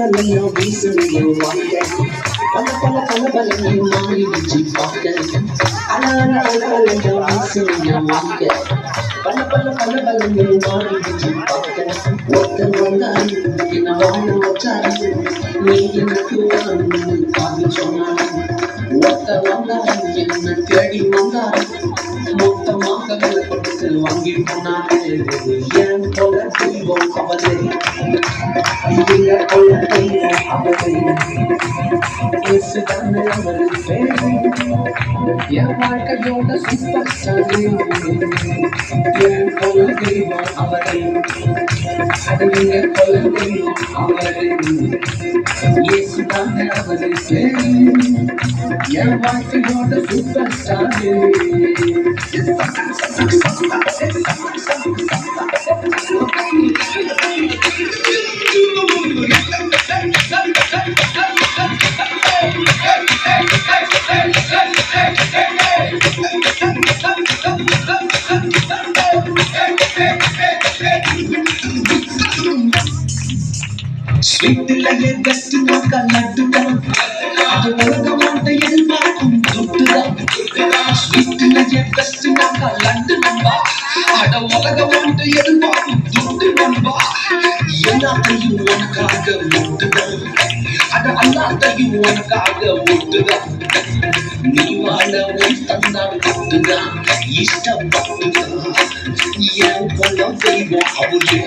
பலபலையோ வீசுமையோ வாங்க பல பல பலபலையோ மாறிடுச்சு பார்க்க அலையோ வீசுமையோ வாங்க பல பல பலபலையோ மாறிடுச்சு பார்க்க ஒருத்தர் வந்தாரு என்ன வாழ வச்சாரு நீ எனக்கு காது சொன்னாரு ஒருத்தர் வந்தாரு என்ன தேடி வந்தாரு மொத்தமாக விலை கொடுத்து வாங்கி போனாரு ஏன் போல தெய்வம் அவரே இங்க போல தெய்வம் அவரே இயேசுதான் அவரு பேரு என் வாழ்க்கையோட சூப்பர் ஸ்டார் ஏன் போல தெய்வம் அவரே அது இங்க போல தெய்வம் அவரே இயேசுதான் அவரு பேரு என் வாழ்க்கையோட சூப்பர் ஸ்டார் ஸ்வீட்டிலேயே பெஸ்ட் நாக்கா லட்டுதான் அது உலகமாட்ட எதிர்பார்க்கும் துட்டுதான் ஸ்வீட்டிலேயே பெஸ்ட் நாக்கா லட்டு நம்பா அட உலகமாட்ட எதிர்பார்க்கும் துட்டு நம்பா எல்லாத்தையும் உனக்காக முட்டுதான் அட அல்லாத்தையும் உனக்காக முட்டுதான் நீ வாழ உன் தந்தால் துட்டுதான் இஷ்டப்பட்டுதான் ஏன் போல தெய்வம் அவரு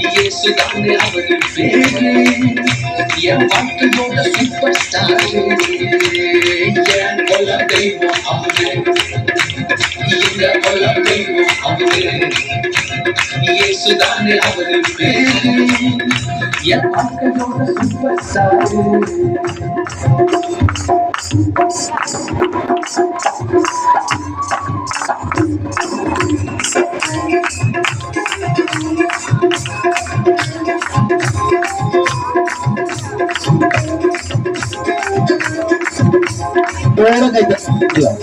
இயேசுதானே அவரு பேரு என் வாழ்க்கையோட சூப்பர் ஸ்டார் என் கொல தெய்வம் அவரு எங்க கொல தெய்வம் அவரு இயேசுதானே அவரு பேரு என் வாழ்க்கையோட super star Bueno, que ya.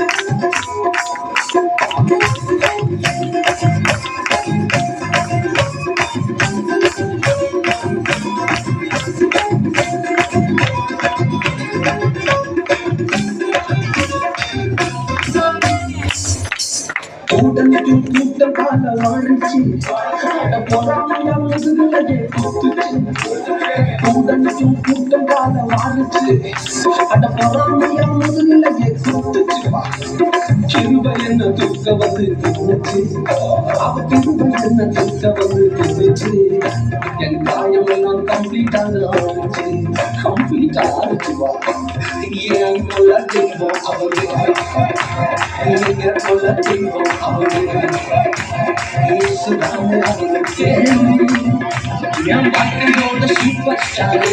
கூட்டம் கால வாழ்ச்சி பொறாமைய முதுகுலையே கூட்டம் கால வாழ்ச்சி அட பொறாமைய முதுகுலையே கிருபை என்ன துக்க வந்து தின்னுச்சு அவ கிருபை என்ன துக்க வந்து தின்னுச்சு என் காயம் எல்லாம் கம்ப்ளீட்டாக ஆரம்பிச்சுவா ஏன் கொள்ள தெய்வம் அவரு நீங்க கொள்ள தெய்வம் அவரு இயேசுதானே அவரு பேரு என் வாழ்க்கையோட சூப்பர் ஸ்டார்